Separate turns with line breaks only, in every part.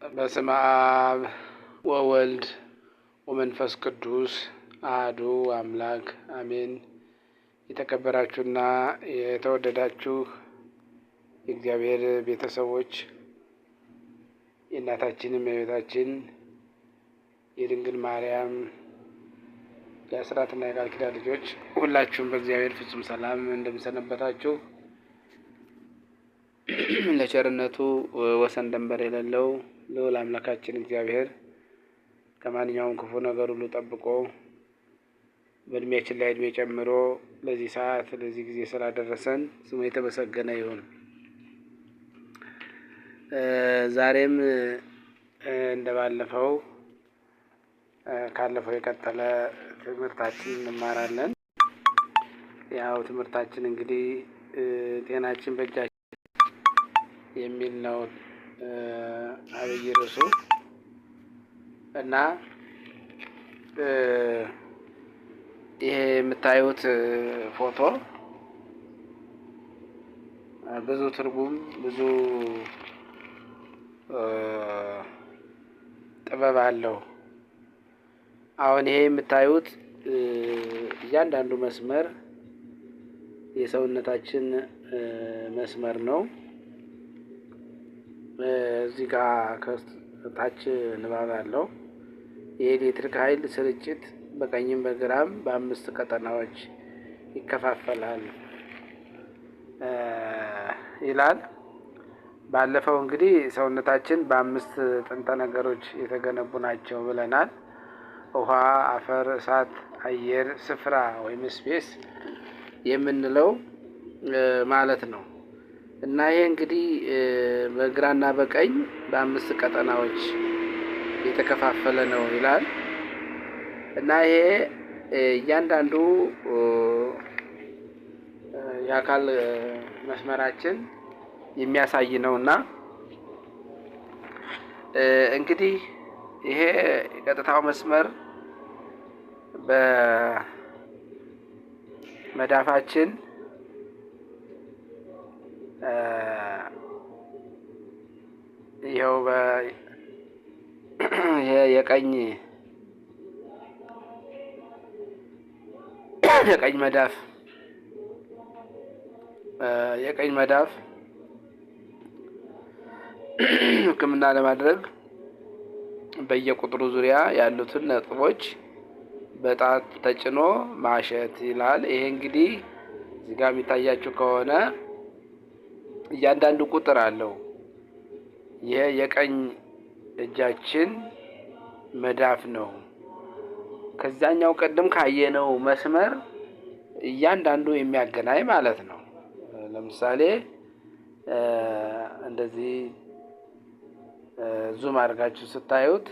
በስመ አብ ወወልድ ወመንፈስ ቅዱስ አሐዱ አምላክ አሜን። የተከበራችሁና የተወደዳችሁ የእግዚአብሔር ቤተሰቦች የእናታችንም የቤታችን የድንግል ማርያም የአስራትና የቃል ኪዳን ልጆች ሁላችሁም በእግዚአብሔር ፍጹም ሰላም እንደምሰነበታችሁ ለቸርነቱ ወሰን ደንበር የሌለው ልዑል አምላካችን እግዚአብሔር ከማንኛውም ክፉ ነገር ሁሉ ጠብቆ በእድሜያችን ላይ እድሜ ጨምሮ ለዚህ ሰዓት ለዚህ ጊዜ ስላደረሰን ስሙ የተመሰገነ ይሁን። ዛሬም እንደባለፈው ካለፈው የቀጠለ ትምህርታችን እንማራለን። ያው ትምህርታችን እንግዲህ ጤናችን በእጃችን የሚል ነው አብይ ርዕሱ እና ይሄ የምታዩት ፎቶ ብዙ ትርጉም ብዙ ጥበብ አለው። አሁን ይሄ የምታዩት እያንዳንዱ መስመር የሰውነታችን መስመር ነው። እዚህ ጋር ከታች ንባብ አለው። የኤሌክትሪክ ኃይል ስርጭት በቀኝም በግራም በአምስት ቀጠናዎች ይከፋፈላል ይላል። ባለፈው እንግዲህ ሰውነታችን በአምስት ጥንተ ነገሮች የተገነቡ ናቸው ብለናል። ውሃ፣ አፈር፣ እሳት፣ አየር፣ ስፍራ ወይም ስፔስ የምንለው ማለት ነው። እና ይሄ እንግዲህ በግራና በቀኝ በአምስት ቀጠናዎች የተከፋፈለ ነው ይላል። እና ይሄ እያንዳንዱ የአካል መስመራችን የሚያሳይ ነውና እንግዲህ ይሄ የቀጥታው መስመር በመዳፋችን ይኸው የቀኝ መዳፍ ሕክምና ለማድረግ በየቁጥሩ ዙሪያ ያሉትን ነጥቦች በጣት ተጭኖ ማሸት ይላል። ይሄ እንግዲህ እዚህ ጋር የሚታያችሁ ከሆነ እያንዳንዱ ቁጥር አለው። ይሄ የቀኝ እጃችን መዳፍ ነው። ከዛኛው ቀደም ካየነው መስመር እያንዳንዱ የሚያገናኝ ማለት ነው። ለምሳሌ እንደዚህ ዙም አድርጋችሁ ስታዩት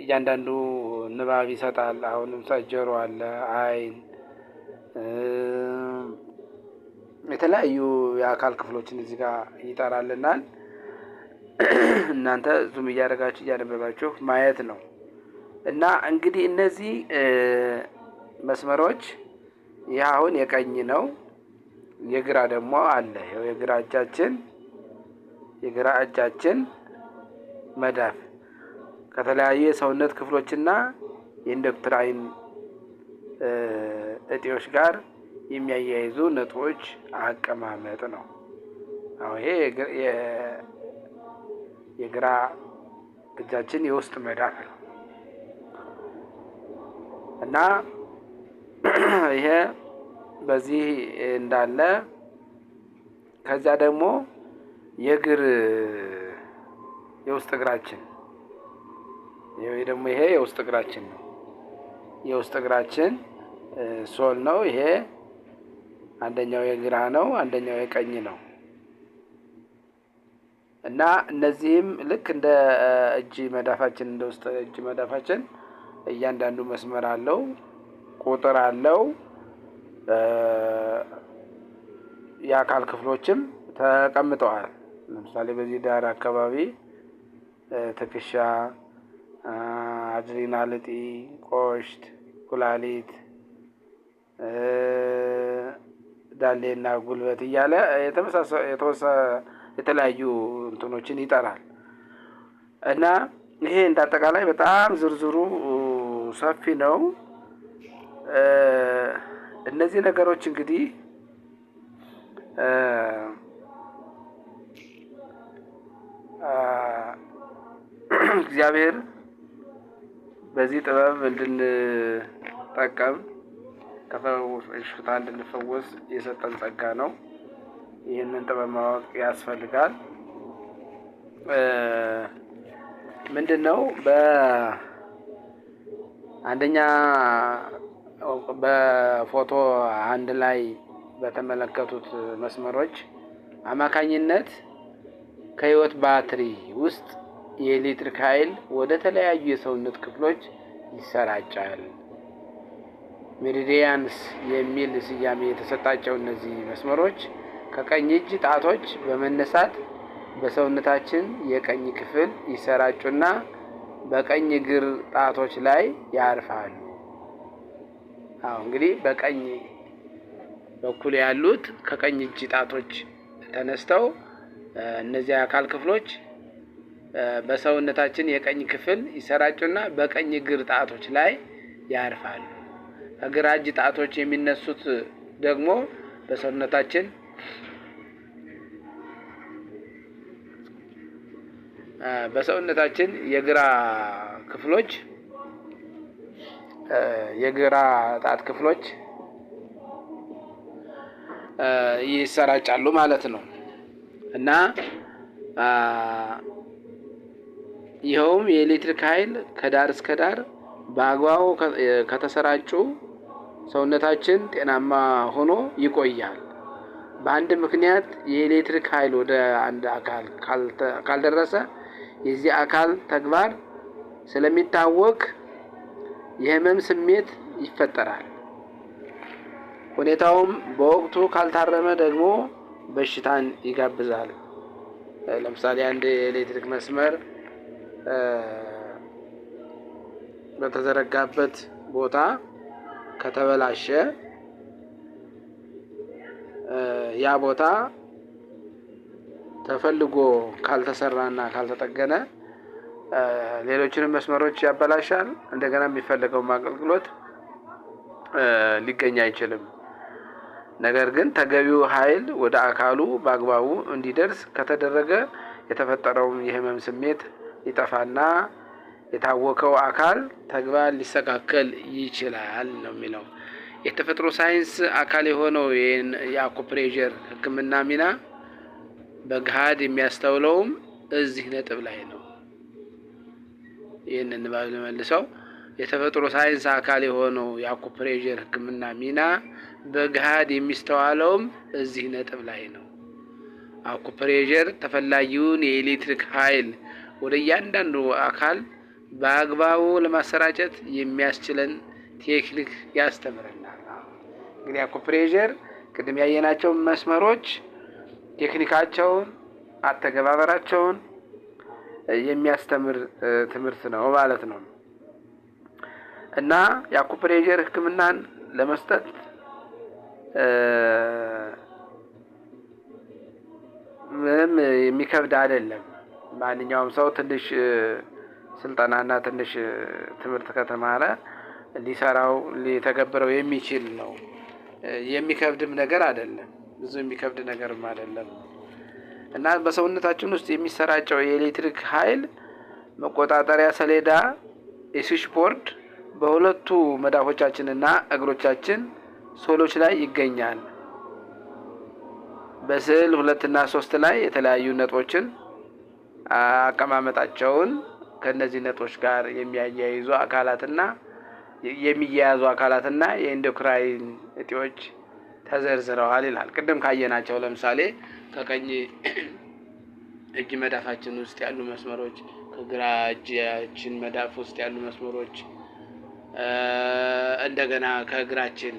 እያንዳንዱ ንባብ ይሰጣል። አሁንም ጆሮ አለ፣ አይን፣ የተለያዩ የአካል ክፍሎችን እዚህ ጋር ይጠራልናል። እናንተ ዙም እያደረጋችሁ እያነበባችሁ ማየት ነው። እና እንግዲህ እነዚህ መስመሮች ይህ አሁን የቀኝ ነው። የግራ ደግሞ አለ። የግራ እጃችን መዳፍ ከተለያዩ የሰውነት ክፍሎችና የኢንዶክትራይን እጢዎች ጋር የሚያያይዙ ነጥቦች አቀማመጥ ነው። አሁን ይሄ የግራ እጃችን የውስጥ መዳፍ ነው እና ይሄ በዚህ እንዳለ ከዚያ ደግሞ የውስጥ እግራችን ይሄ የውስጥ እግራችን ነው። የውስጥ እግራችን ሶል ነው። ይሄ አንደኛው የግራ ነው፣ አንደኛው የቀኝ ነው። እና እነዚህም ልክ እንደ እጅ መዳፋችን እንደ ውስጥ እጅ መዳፋችን እያንዳንዱ መስመር አለው፣ ቁጥር አለው። የአካል ክፍሎችም ተቀምጠዋል። ለምሳሌ በዚህ ዳር አካባቢ ትከሻ፣ አድሪናል እጢ፣ ቆሽት፣ ኩላሊት፣ ዳሌና ጉልበት እያለ የተለያዩ እንትኖችን ይጠራል እና ይሄ እንዳጠቃላይ በጣም ዝርዝሩ ሰፊ ነው። እነዚህ ነገሮች እንግዲህ እግዚአብሔር በዚህ ጥበብ እንድንጠቀም ከበሽታ እንድንፈወስ የሰጠን ጸጋ ነው። ይህንን ጥበብ ማወቅ ያስፈልጋል። ምንድነው? በአንደኛ በፎቶ አንድ ላይ በተመለከቱት መስመሮች አማካኝነት ከህይወት ባትሪ ውስጥ የኤሌክትሪክ ኃይል ወደ ተለያዩ የሰውነት ክፍሎች ይሰራጫል። ሜሪዲያንስ የሚል ስያሜ የተሰጣቸው እነዚህ መስመሮች ከቀኝ እጅ ጣቶች በመነሳት በሰውነታችን የቀኝ ክፍል ይሰራጩና በቀኝ እግር ጣቶች ላይ ያርፋሉ። እንግዲህ በቀኝ በኩል ያሉት ከቀኝ እጅ ጣቶች ተነስተው እነዚህ አካል ክፍሎች በሰውነታችን የቀኝ ክፍል ይሰራጩና በቀኝ እግር ጣቶች ላይ ያርፋሉ። ከግራ እጅ ጣቶች የሚነሱት ደግሞ በሰውነታችን የግራ ክፍሎች የግራ ጣት ክፍሎች ይሰራጫሉ ማለት ነው እና ይኸውም የኤሌክትሪክ ኃይል ከዳር እስከ ዳር በአግባቡ ከተሰራጩ ሰውነታችን ጤናማ ሆኖ ይቆያል። በአንድ ምክንያት የኤሌክትሪክ ኃይል ወደ አንድ አካል ካልደረሰ የዚህ አካል ተግባር ስለሚታወክ የህመም ስሜት ይፈጠራል። ሁኔታውም በወቅቱ ካልታረመ ደግሞ በሽታን ይጋብዛል። ለምሳሌ አንድ የኤሌክትሪክ መስመር በተዘረጋበት ቦታ ከተበላሸ ያ ቦታ ተፈልጎ ካልተሰራና ካልተጠገነ ሌሎችንም መስመሮች ያበላሻል። እንደገና የሚፈልገው አገልግሎት ሊገኝ አይችልም። ነገር ግን ተገቢው ኃይል ወደ አካሉ በአግባቡ እንዲደርስ ከተደረገ የተፈጠረው የህመም ስሜት ይጠፋና የታወከው አካል ተግባር ሊስተካከል ይችላል ነው የሚለው። የተፈጥሮ ሳይንስ አካል የሆነው የአኩፕሬዠር ሕክምና ሚና በገሃድ የሚያስተውለውም እዚህ ነጥብ ላይ ነው። ይህንን ባልመልሰው የተፈጥሮ ሳይንስ አካል የሆነው የአኩፕሬዠር ሕክምና ሚና በገሃድ የሚስተዋለውም እዚህ ነጥብ ላይ ነው። አኩፕሬዠር ተፈላጊውን የኤሌክትሪክ ኃይል ወደ እያንዳንዱ አካል በአግባቡ ለማሰራጨት የሚያስችለን ቴክኒክ ያስተምረናል። እንግዲህ አኩፕሬዠር ቅድም ያየናቸው መስመሮች ቴክኒካቸውን፣ አተገባበራቸውን የሚያስተምር ትምህርት ነው ማለት ነው እና የአኩፕሬዠር ሕክምናን ለመስጠት ምንም የሚከብድ አይደለም። ማንኛውም ሰው ትንሽ ስልጠናና ትንሽ ትምህርት ከተማረ ሊሰራው ሊተገብረው የሚችል ነው። የሚከብድም ነገር አይደለም። ብዙ የሚከብድ ነገርም አይደለም እና በሰውነታችን ውስጥ የሚሰራጨው የኤሌክትሪክ ኃይል መቆጣጠሪያ ሰሌዳ የስዊች ቦርድ በሁለቱ መዳፎቻችንና እግሮቻችን ሶሎች ላይ ይገኛል። በስዕል 2 እና 3 ላይ የተለያዩ ነጥቦችን አቀማመጣቸውን ከነዚህ ነጥቦች ጋር የሚያያይዙ አካላትና የኢንዶክራይን እጢዎች ተዘርዝረዋል ይላል። ቅድም ካየናቸው ለምሳሌ ከቀኝ እጅ መዳፋችን ውስጥ ያሉ መስመሮች፣ ከግራ እጃችን መዳፍ ውስጥ ያሉ መስመሮች፣ እንደገና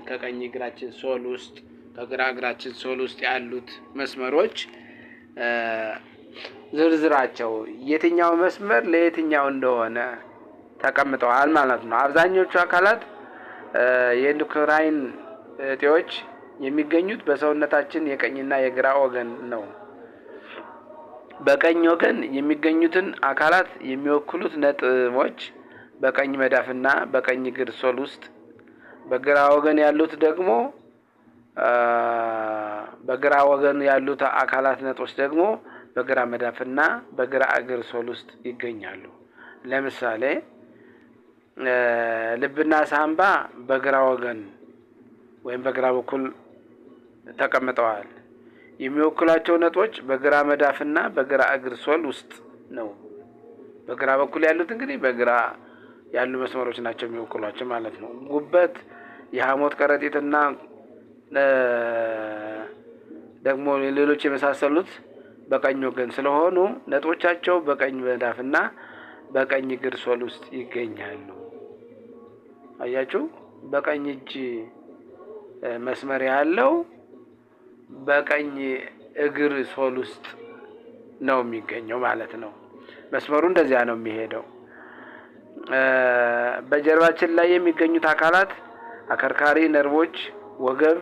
ከቀኝ እግራችን ሶል ውስጥ ከግራ እግራችን ሶል ውስጥ ያሉት መስመሮች ዝርዝራቸው የትኛው መስመር ለየትኛው እንደሆነ ተቀምጠዋል ማለት ነው። አብዛኞቹ አካላት የኢንዶክራይን እጢዎች የሚገኙት በሰውነታችን የቀኝና የግራ ወገን ነው። በቀኝ ወገን የሚገኙትን አካላት የሚወክሉት ነጥቦች በቀኝ መዳፍና በቀኝ እግር ሶል ውስጥ፣ በግራ ወገን ያሉት ደግሞ በግራ ወገን ያሉት አካላት ነጥቦች ደግሞ በግራ መዳፍና በግራ እግር ሶል ውስጥ ይገኛሉ። ለምሳሌ ልብና ሳምባ በግራ ወገን ወይም በግራ በኩል ተቀምጠዋል። የሚወክሏቸው ነጥቦች በግራ መዳፍና በግራ እግር ሶል ውስጥ ነው። በግራ በኩል ያሉት እንግዲህ በግራ ያሉ መስመሮች ናቸው የሚወክሏቸው ማለት ነው። ጉበት፣ የሐሞት ከረጢትና ደግሞ ሌሎች የመሳሰሉት በቀኝ ወገን ስለሆኑ ነጥቦቻቸው በቀኝ መዳፍና በቀኝ እግር ሶል ውስጥ ይገኛሉ። አያችሁ፣ በቀኝ እጅ መስመር ያለው በቀኝ እግር ሶል ውስጥ ነው የሚገኘው ማለት ነው። መስመሩ እንደዚያ ነው የሚሄደው። በጀርባችን ላይ የሚገኙት አካላት አከርካሪ ነርቮች፣ ወገብ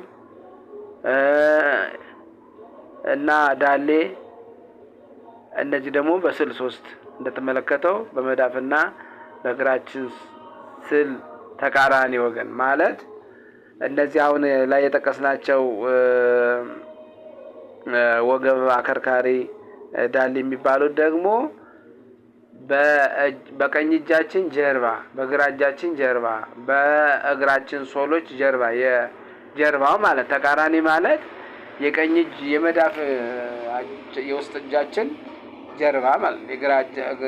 እና ዳሌ፣ እነዚህ ደግሞ በስዕል 3 እንደተመለከተው በመዳፍና በእግራችን ስል ተቃራኒ ወገን ማለት እነዚህ አሁን ላይ የጠቀስናቸው ወገብ፣ አከርካሪ፣ ዳሌ የሚባሉት ደግሞ በቀኝ እጃችን ጀርባ፣ በግራ እጃችን ጀርባ፣ በእግራችን ሶሎች ጀርባ፣ የጀርባው ማለት ተቃራኒ ማለት የቀኝ እጅ የመዳፍ የውስጥ እጃችን ጀርባ ማለት የግራ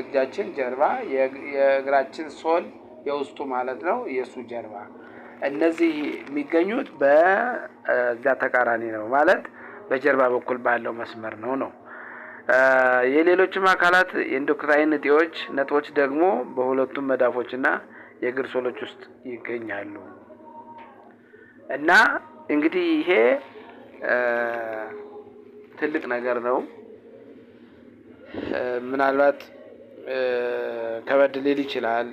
እጃችን ጀርባ፣ የእግራችን ሶል የውስጡ ማለት ነው የሱ ጀርባ። እነዚህ የሚገኙት በዛ ተቃራኒ ነው ማለት በጀርባ በኩል ባለው መስመር ነው። የሌሎችም አካላት የኢንዶክራይን ነጥቦች ደግሞ በሁለቱም መዳፎችና የእግር ሶሎች ውስጥ ይገኛሉ። እና እንግዲህ ይሄ ትልቅ ነገር ነው። ምናልባት ከበድ ሊል ይችላል፣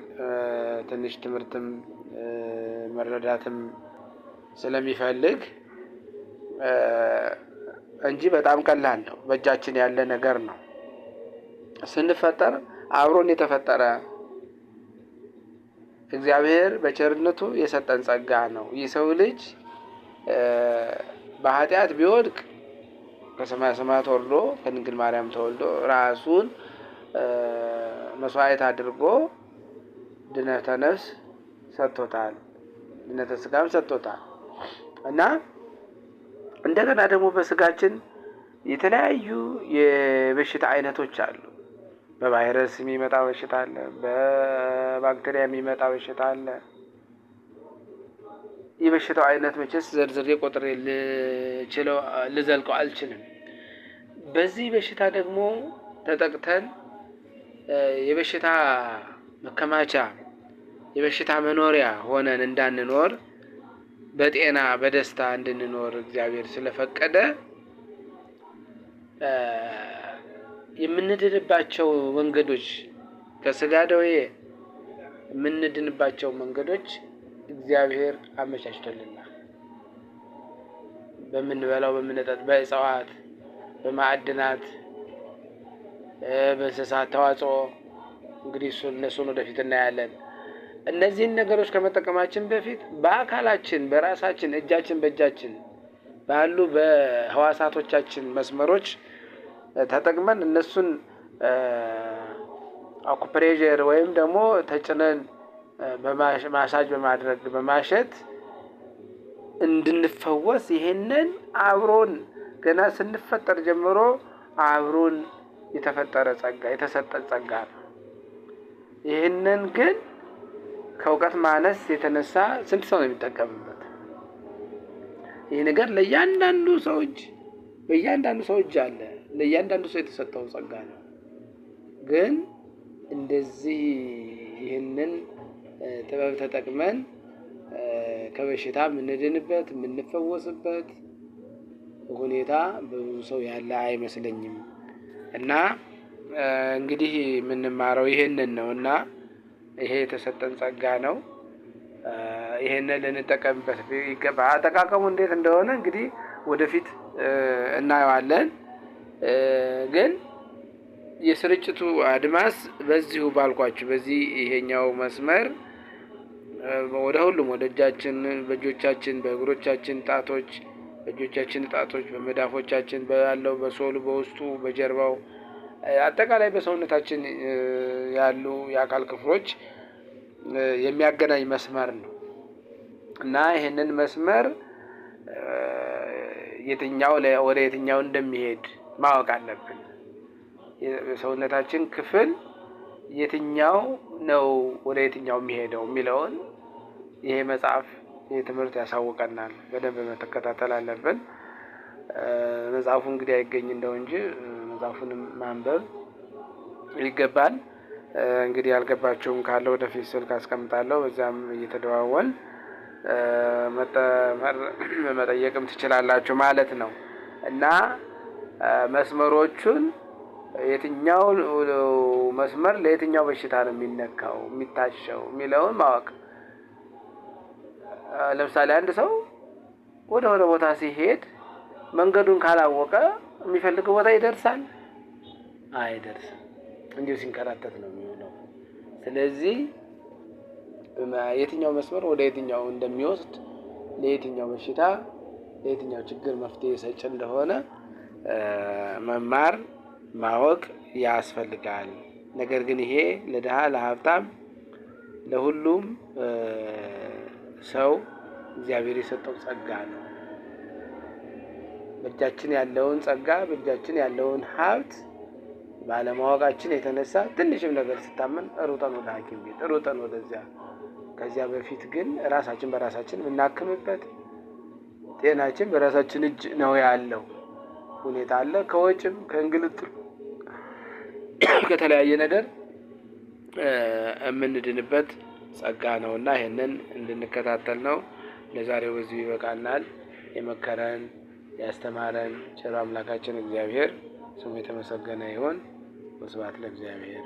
ትንሽ ትምህርትም መረዳትም ስለሚፈልግ እንጂ በጣም ቀላል ነው። በእጃችን ያለ ነገር ነው። ስንፈጠር አብሮን የተፈጠረ እግዚአብሔር በቸርነቱ የሰጠን ጸጋ ነው። የሰው ልጅ በኃጢአት ቢወድቅ ከሰማየ ሰማያት ወርዶ ከድንግል ማርያም ተወልዶ ራሱን መስዋዕት አድርጎ ድነተ ነፍስ ሰጥቶታል፣ ድነተ ስጋም ሰጥቶታል። እና እንደገና ደግሞ በስጋችን የተለያዩ የበሽታ አይነቶች አሉ። በቫይረስ የሚመጣ በሽታ አለ፣ በባክቴሪያ የሚመጣ በሽታ አለ። የበሽታው አይነት መቼስ ዘርዝሬ ቆጥሬ ልዘልቀው አልችልም። በዚህ በሽታ ደግሞ ተጠቅተን የበሽታ መከማቻ የበሽታ መኖሪያ ሆነን እንዳንኖር በጤና በደስታ እንድንኖር እግዚአብሔር ስለፈቀደ የምንድንባቸው መንገዶች ከስጋ ደዌ የምንድንባቸው መንገዶች እግዚአብሔር አመቻችቶልናል። በምንበላው በምንጠጥ በእጽዋት በማዕድናት በእንስሳት ተዋጽኦ እንግዲህ እነሱን ወደፊት እናያለን። እነዚህን ነገሮች ከመጠቀማችን በፊት በአካላችን በራሳችን እጃችን በእጃችን ባሉ በህዋሳቶቻችን መስመሮች ተጠቅመን እነሱን አኩፕሬዠር ወይም ደግሞ ተጭነን በማሳጅ በማድረግ በማሸት እንድንፈወስ ይሄንን አብሮን ገና ስንፈጠር ጀምሮ አብሮን የተፈጠረ ጸጋ የተሰጠን ጸጋ ነው። ይሄንን ግን ከእውቀት ማነስ የተነሳ ስንት ሰው ነው የሚጠቀምበት? ይሄ ነገር ለእያንዳንዱ ሰው እጅ አለ። ለእያንዳንዱ ሰው የተሰጠው ጸጋ ነው። ግን እንደዚህ ይህንን ጥበብ ተጠቅመን ከበሽታ የምንድንበት የምንፈወስበት ሁኔታ ብዙ ሰው ያለ አይመስለኝም። እና እንግዲህ የምንማረው ይሄንን ነው እና ይሄ የተሰጠን ጸጋ ነው። ይሄንን ልንጠቀምበት ይገባል። አጠቃቀሙ እንዴት እንደሆነ እንግዲህ ወደፊት እናየዋለን። ግን የስርጭቱ አድማስ በዚሁ ባልኳችሁ በዚህ ይሄኛው መስመር ወደ ሁሉም ወደ እጃችን፣ በእጆቻችን፣ በእግሮቻችን ጣቶች፣ በእጆቻችን ጣቶች፣ በመዳፎቻችን ያለው በሶሉ፣ በውስጡ፣ በጀርባው አጠቃላይ በሰውነታችን ያሉ የአካል ክፍሎች የሚያገናኝ መስመር ነው እና ይሄንን መስመር የትኛው ወደ የትኛው እንደሚሄድ ማወቅ አለብን። የሰውነታችን ክፍል የትኛው ነው ወደ የትኛው የሚሄደው የሚለውን ይሄ መጽሐፍ ይሄ ትምህርት ያሳውቀናል። በደንብ መከታተል አለብን። መጽሐፉ እንግዲህ አይገኝ እንደው እንጂ መጽሐፉንም ማንበብ ይገባል። እንግዲህ ያልገባችሁም ካለ ወደፊት ስልክ አስቀምጣለሁ፣ በዛም እየተደዋወል መጠየቅም ትችላላችሁ ማለት ነው እና መስመሮቹን የትኛው መስመር ለየትኛው በሽታ ነው የሚነካው የሚታሸው የሚለውን ማወቅ። ለምሳሌ አንድ ሰው ወደ ቦታ ሲሄድ መንገዱን ካላወቀ የሚፈልገው ቦታ ይደርሳል? አይደርስም። እንዲሁ ሲንከራተት ነው የሚሆነው። ስለዚህ የትኛው መስመር ወደ የትኛው እንደሚወስድ ለየትኛው በሽታ ለየትኛው ችግር መፍትሄ ሰጭ እንደሆነ መማር ማወቅ ያስፈልጋል። ነገር ግን ይሄ ለድሃ ለሀብታም ለሁሉም ሰው እግዚአብሔር የሰጠው ጸጋ ነው። በእጃችን ያለውን ጸጋ በእጃችን ያለውን ሀብት ባለማወቃችን የተነሳ ትንሽም ነገር ስታመን ሩጠን ወደ ሐኪም ቤት ሩጠን ወደዚያ። ከዚያ በፊት ግን ራሳችን በራሳችን የምናክምበት ጤናችን በራሳችን እጅ ነው ያለው ሁኔታ አለ። ከወጭም ከእንግልት ከተለያየ ነገር የምንድንበት ጸጋ ነውና ይሄንን እንድንከታተል ነው። ለዛሬው በዚህ ይበቃናል። የመከረን ያስተማረን ቸር አምላካችን እግዚአብሔር ስሙ የተመሰገነ ይሁን። ወስብሐት ለእግዚአብሔር።